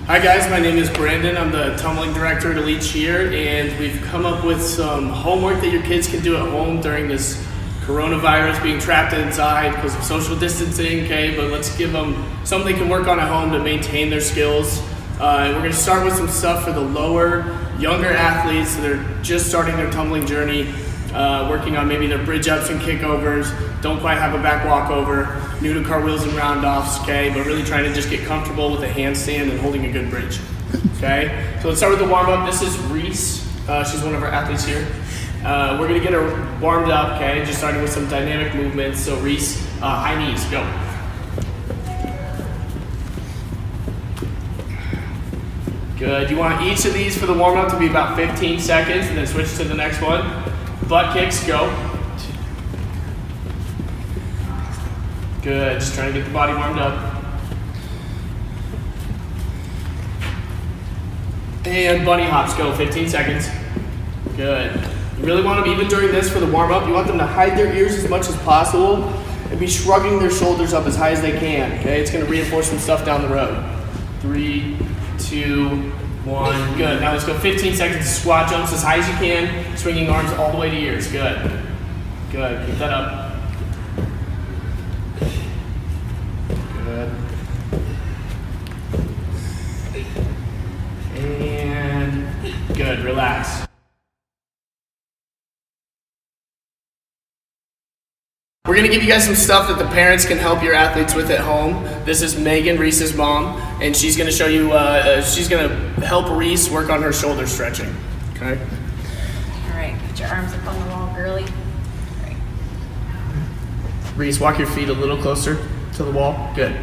Hi guys, my name is Brandon. I'm the tumbling director at Elite Cheer, and we've come up with some homework that your kids can do at home during this coronavirus, being trapped inside because of social distancing, okay? But let's give them something they can work on at home to maintain their skills. And we're gonna start with some stuff for the lower, younger athletes that are just starting their tumbling journey, working on maybe their bridge ups and kickovers, don't quite have a back walkover, new to cartwheels and round-offs, okay? But really trying to just get comfortable with a handstand and holding a good bridge, okay? So let's start with the warm-up. This is Reese. She's one of our athletes here. We're gonna get her warmed up, okay? Just starting with some dynamic movements. So Reese, high knees, go. Good. You want each of these for the warm-up to be about 15 seconds and then switch to the next one. Butt kicks, go. Good. Just trying to get the body warmed up. And bunny hops, go. 15 seconds. Good. You really want them, even during this for the warm-up, you want them to hide their ears as much as possible and be shrugging their shoulders up as high as they can, okay? It's going to reinforce some stuff down the road. 3, 2, 1. Good. Now let's go 15 seconds of squat jumps as high as you can, swinging arms all the way to ears. Good. Good. Keep that up. Good. And good. Relax. We're gonna give you guys some stuff that the parents can help your athletes with at home. This is Megan, Reese's mom, and she's gonna show you, she's gonna help Reese work on her shoulder stretching, okay? All right, put your arms up on the wall, girly. All right. Reese, walk your feet a little closer to the wall. Good.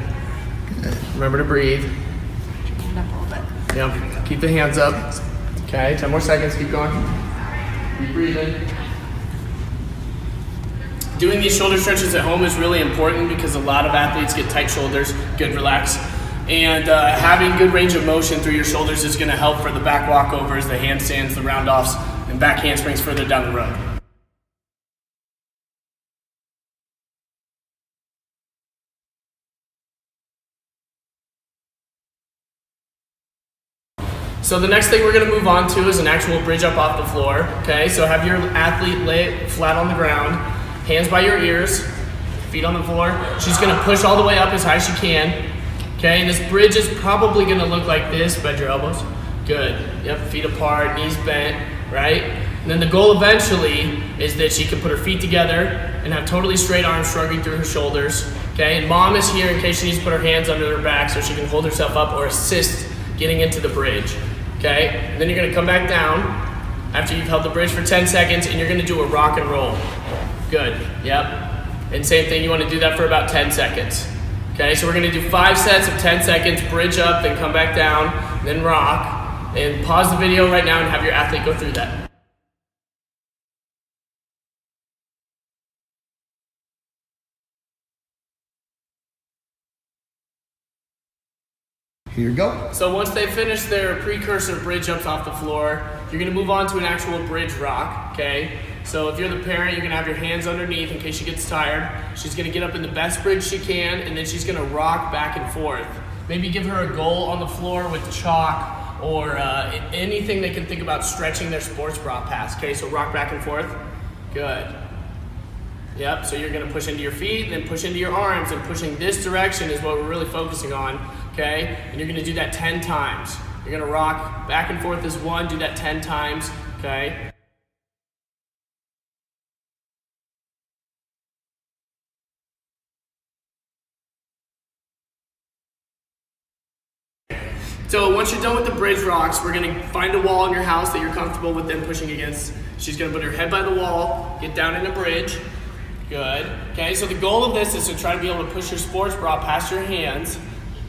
Remember to breathe. Hand up a little bit. Yep, keep the hands up. Okay, 10 more seconds, keep going. Keep breathing. Doing these shoulder stretches at home is really important because a lot of athletes get tight shoulders. Good, relax. And having good range of motion through your shoulders is gonna help for the back walkovers, the handstands, the round-offs, and back handsprings further down the road. So the next thing we're gonna move on to is an actual bridge up off the floor, okay? So have your athlete lay flat on the ground, hands by your ears, feet on the floor. She's gonna push all the way up as high as she can, okay? And this bridge is probably gonna look like this. Bend your elbows. Good. Yep, feet apart, knees bent, right? And then the goal eventually is that she can put her feet together and have totally straight arms shrugging through her shoulders, okay? And mom is here in case she needs to put her hands under her back so she can hold herself up or assist getting into the bridge, okay? And then you're gonna come back down after you've held the bridge for 10 seconds and you're gonna do a rock and roll. Good, yep. And same thing, you wanna do that for about 10 seconds. Okay, so we're gonna do 5 sets of 10 seconds, bridge up, then come back down, then rock. And pause the video right now and have your athlete go through that. Here you go. So once they finish their precursor bridge ups off the floor, you're gonna move on to an actual bridge rock, okay? So if you're the parent, you're gonna have your hands underneath in case she gets tired. She's gonna get up in the best bridge she can, and then she's gonna rock back and forth. Maybe give her a goal on the floor with chalk or anything they can think about stretching their sports bra past, okay? So rock back and forth. Good. Yep, so you're gonna push into your feet, then push into your arms, and pushing this direction is what we're really focusing on, okay? And you're gonna do that 10 times. You're gonna rock back and forth as one, do that 10 times, okay? So once you're done with the bridge rocks, we're gonna find a wall in your house that you're comfortable with them pushing against. She's gonna put her head by the wall, get down in a bridge. Good. Okay, so the goal of this is to try to be able to push your sports bra past your hands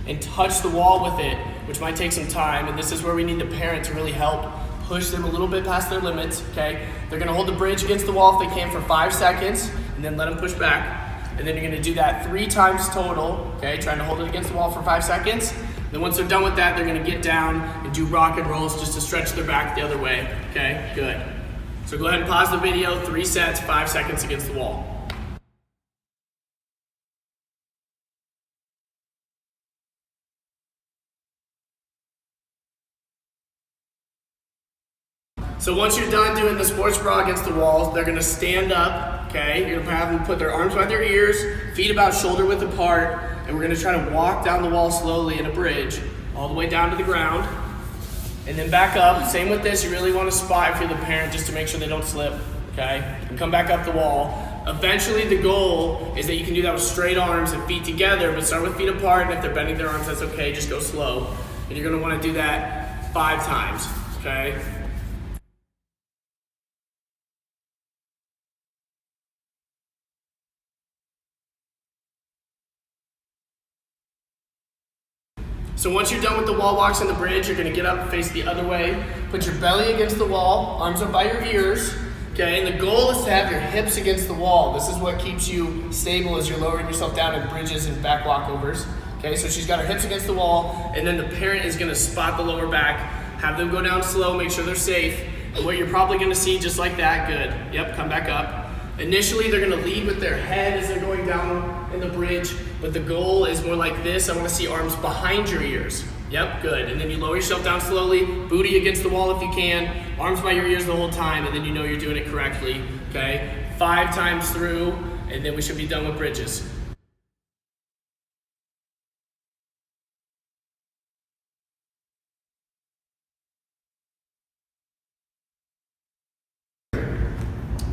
and touch the wall with it, which might take some time, and this is where we need the parent to really help push them a little bit past their limits, okay? They're gonna hold the bridge against the wall if they can for 5 seconds, and then let them push back. And then you're gonna do that 3 times total, okay? Trying to hold it against the wall for 5 seconds. Then once they're done with that, they're gonna get down and do rock and rolls just to stretch their back the other way, okay? Good. So go ahead and pause the video, 3 sets, 5 seconds against the wall. So once you're done doing the sports bra against the walls, they're gonna stand up, okay? You're gonna have them put their arms by their ears, feet about shoulder width apart, and we're gonna try to walk down the wall slowly in a bridge, all the way down to the ground, and then back up. Same with this, you really wanna spot if you're the parent just to make sure they don't slip, okay? And come back up the wall. Eventually the goal is that you can do that with straight arms and feet together, but start with feet apart, and if they're bending their arms, that's okay, just go slow. And you're gonna wanna do that 5 times, okay? So once you're done with the wall walks and the bridge, you're gonna get up and face the other way. Put your belly against the wall, arms up by your ears, okay? And the goal is to have your hips against the wall. This is what keeps you stable as you're lowering yourself down in bridges and back walkovers. Okay, so she's got her hips against the wall, and then the parent is gonna spot the lower back, have them go down slow, make sure they're safe. And what you're probably gonna see just like that, good. Yep, come back up. Initially, they're gonna lead with their head as they're going down in the bridge, but the goal is more like this. I wanna see arms behind your ears. Yep, good. And then you lower yourself down slowly, booty against the wall if you can, arms by your ears the whole time, and then you know you're doing it correctly, okay? 5 times through, and then we should be done with bridges.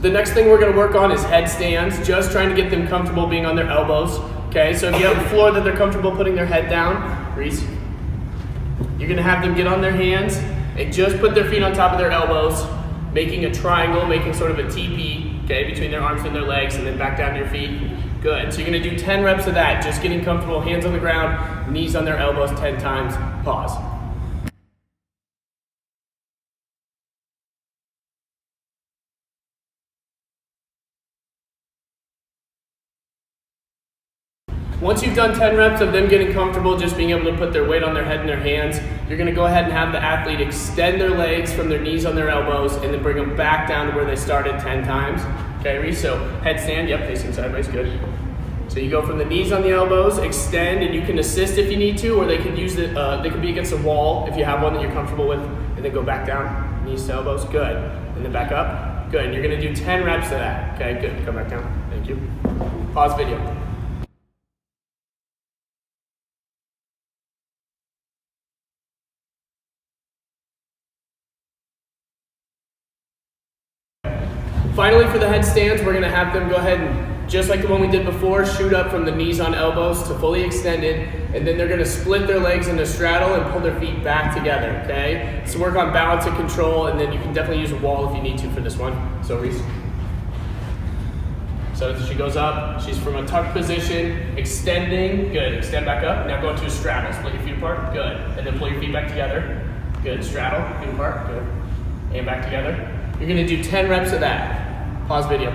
The next thing we're gonna work on is headstands, just trying to get them comfortable being on their elbows. Okay, so if you have a floor that they're comfortable putting their head down, Reese, you're gonna have them get on their hands and just put their feet on top of their elbows, making a triangle, making sort of a TP, okay, between their arms and their legs, and then back down to your feet. Good, so you're gonna do 10 reps of that, just getting comfortable, hands on the ground, knees on their elbows 10 times, pause. Once you've done 10 reps of them getting comfortable, just being able to put their weight on their head and their hands, you're gonna go ahead and have the athlete extend their legs from their knees on their elbows and then bring them back down to where they started 10 times. Okay, Reese, so headstand, yep, facing sideways, good. So you go from the knees on the elbows, extend, and you can assist if you need to, or they can use the, they can be against a wall if you have one that you're comfortable with, and then go back down, knees to elbows, good. And then back up, good. And you're gonna do 10 reps of that. Okay, good, come back down, thank you. Pause video. Finally, for the headstands, we're gonna have them go ahead and, just like the one we did before, shoot up from the knees on elbows to fully extended, and then they're gonna split their legs into straddle and pull their feet back together, okay? So work on balance and control, and then you can definitely use a wall if you need to for this one. So Reese. So as she goes up, she's from a tucked position, extending, good, extend back up. Now go into a straddle, split your feet apart, good. And then pull your feet back together, good, straddle, feet apart, good. And back together. You're gonna do 10 reps of that. Pause video.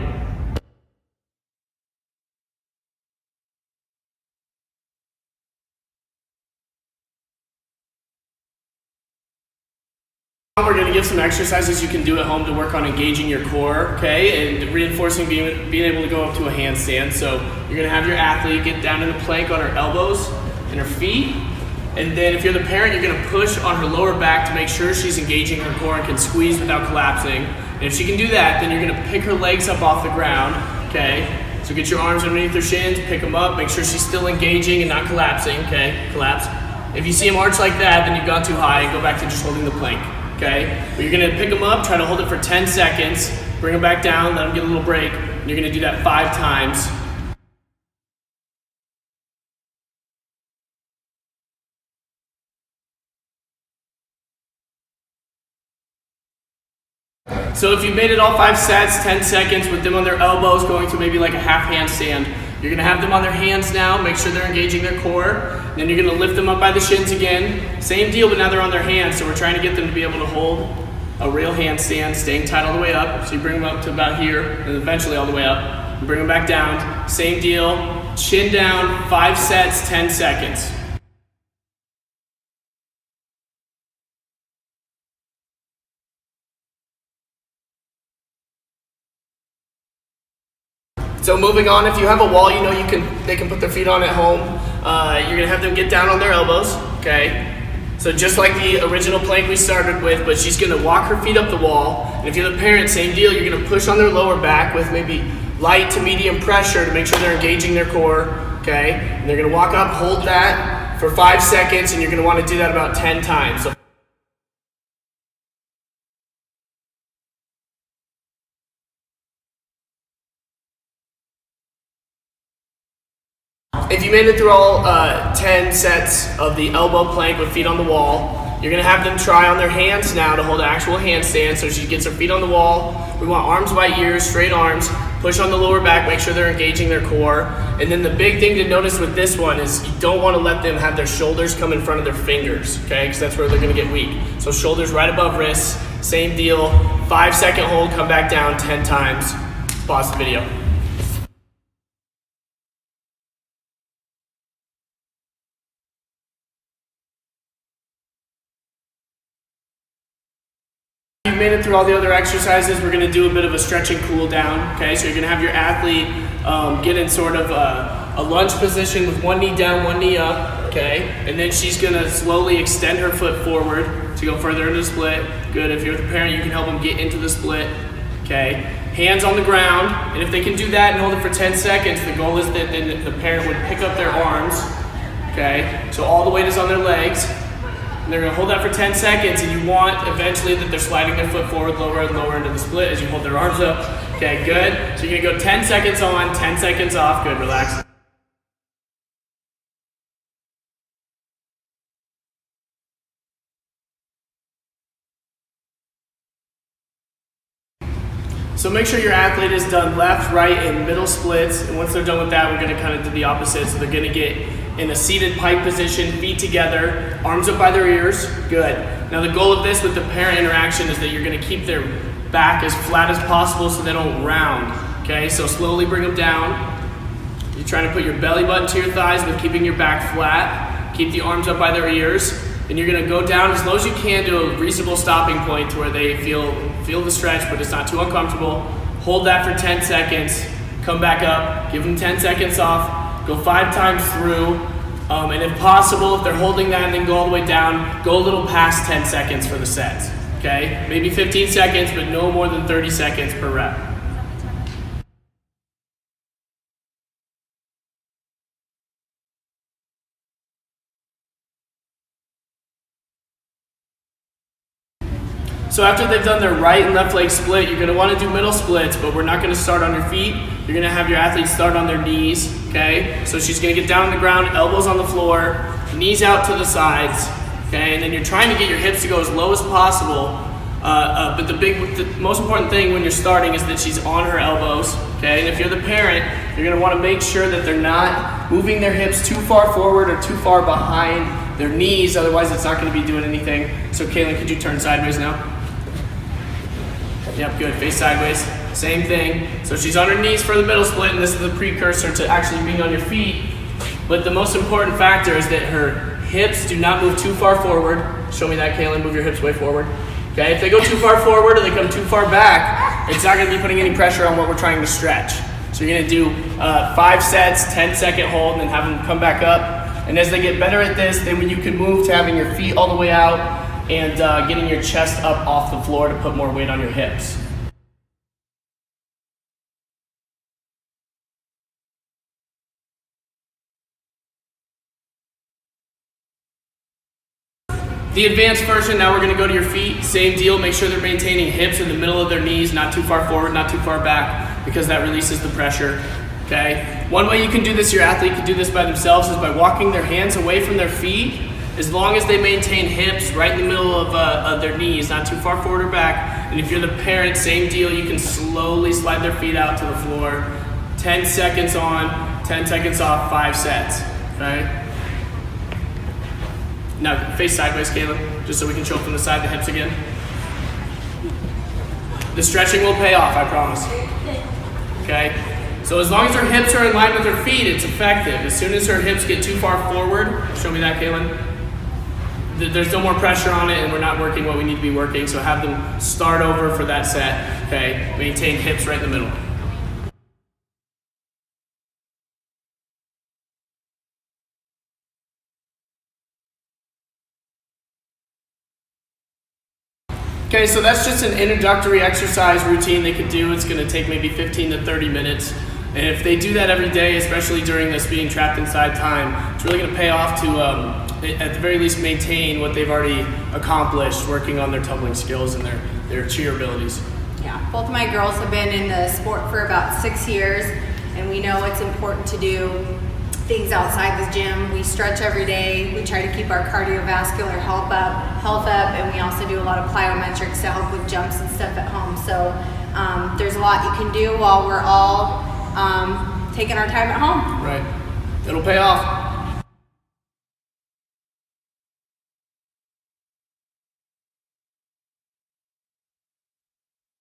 We're gonna give some exercises you can do at home to work on engaging your core, okay, and reinforcing being able to go up to a handstand. So you're gonna have your athlete get down in a plank on her elbows and her feet. And then if you're the parent, you're gonna push on her lower back to make sure she's engaging her core and can squeeze without collapsing. And if she can do that, then you're gonna pick her legs up off the ground, okay? So get your arms underneath her shins, pick them up, make sure she's still engaging and not collapsing, okay? Collapse. If you see them arch like that, then you've gone too high and go back to just holding the plank, okay? But you're gonna pick them up, try to hold it for 10 seconds, bring them back down, let them get a little break, and you're gonna do that 5 times. So if you made it all 5 sets, 10 seconds with them on their elbows, going to maybe like a half handstand, you're gonna have them on their hands now, make sure they're engaging their core. Then you're gonna lift them up by the shins again. Same deal, but now they're on their hands, so we're trying to get them to be able to hold a real handstand, staying tight all the way up. So you bring them up to about here, and eventually all the way up. You bring them back down, same deal, chin down, 5 sets, 10 seconds. So moving on, if you have a wall, you know they can put their feet on at home. You're gonna have them get down on their elbows, okay? So just like the original plank we started with, but she's gonna walk her feet up the wall. And if you're the parent, same deal, you're gonna push on their lower back with maybe light to medium pressure to make sure they're engaging their core, okay? And they're gonna walk up, hold that for 5 seconds, and you're gonna wanna do that about 10 times. So if you made it through all 10 sets of the elbow plank with feet on the wall, you're gonna have them try on their hands now to hold an actual handstand. So she gets her feet on the wall. We want arms by ears, straight arms, push on the lower back, make sure they're engaging their core. And then the big thing to notice with this one is you don't wanna let them have their shoulders come in front of their fingers, okay? Because that's where they're gonna get weak. So shoulders right above wrists, same deal. 5-second hold, come back down 10 times. Pause the video. You've made it through all the other exercises. We're gonna do a bit of a stretch and cool down, okay? So you're gonna have your athlete get in sort of a lunge position with one knee down, one knee up, okay? And then she's gonna slowly extend her foot forward to go further into the split. Good, if you're the parent, you can help them get into the split, okay? Hands on the ground, and if they can do that and hold it for 10 seconds, the goal is that then the parent would pick up their arms, okay? So all the weight is on their legs. And they're gonna hold that for 10 seconds, and you want eventually that they're sliding their foot forward, lower and lower into the split as you hold their arms up. Okay, good. So you're gonna go 10 seconds on, 10 seconds off. Good, relax. So make sure your athlete is done left, right, and middle splits. And once they're done with that, we're gonna kind of do the opposite. So they're gonna get in a seated pike position, feet together, arms up by their ears. Good. Now the goal of this with the parent interaction is that you're gonna keep their back as flat as possible so they don't round. Okay, so slowly bring them down. You're trying to put your belly button to your thighs with keeping your back flat. Keep the arms up by their ears. And you're gonna go down as low as you can to a reasonable stopping point to where they feel the stretch, but it's not too uncomfortable. Hold that for 10 seconds, come back up, give them 10 seconds off, go 5 times through, and if possible, if they're holding that and then go all the way down, go a little past 10 seconds for the sets, okay? Maybe 15 seconds, but no more than 30 seconds per rep. So after they've done their right and left leg split, you're gonna wanna do middle splits, but we're not gonna start on your feet. You're gonna have your athlete start on their knees, okay? So she's gonna get down on the ground, elbows on the floor, knees out to the sides, okay? And then you're trying to get your hips to go as low as possible. But the most important thing when you're starting is that she's on her elbows, okay? And if you're the parent, you're gonna wanna make sure that they're not moving their hips too far forward or too far behind their knees, otherwise it's not gonna be doing anything. So Kaylin, could you turn sideways now? Yep, good, face sideways, same thing. So she's on her knees for the middle split, and this is the precursor to actually being on your feet. But the most important factor is that her hips do not move too far forward. Show me that, Kaylin, move your hips way forward. Okay, if they go too far forward or they come too far back, it's not gonna be putting any pressure on what we're trying to stretch. So you're gonna do 5 sets, 10-second hold, and then have them come back up. And as they get better at this, then when you can move to having your feet all the way out, and getting your chest up off the floor to put more weight on your hips. The advanced version, now we're gonna go to your feet. Same deal, make sure they're maintaining hips in the middle of their knees, not too far forward, not too far back, because that releases the pressure, okay? One way you can do this, your athlete can do this by themselves, is by walking their hands away from their feet, as long as they maintain hips right in the middle of their knees, not too far forward or back. And if you're the parent, same deal, you can slowly slide their feet out to the floor. 10 seconds on, 10 seconds off, 5 sets, okay? Now face sideways, Caleb, just so we can show from the side the hips again. The stretching will pay off, I promise, okay? So as long as her hips are in line with her feet, it's effective. As soon as her hips get too far forward, show me that, Kaylin. There's no more pressure on it and we're not working what we need to be working, so have them start over for that set, okay? Maintain hips right in the middle. Okay, so that's just an introductory exercise routine they could do. It's going to take maybe 15 to 30 minutes. And if they do that every day, especially during this being trapped inside time, it's really going to pay off to, at the very least, maintain what they've already accomplished working on their tumbling skills and their cheer abilities. Yeah, both of my girls have been in the sport for about 6 years, and we know it's important to do things outside the gym. We stretch every day. We try to keep our cardiovascular health up, and we also do a lot of plyometrics to help with jumps and stuff at home. So there's a lot you can do while we're all taking our time at home. Right. It'll pay off.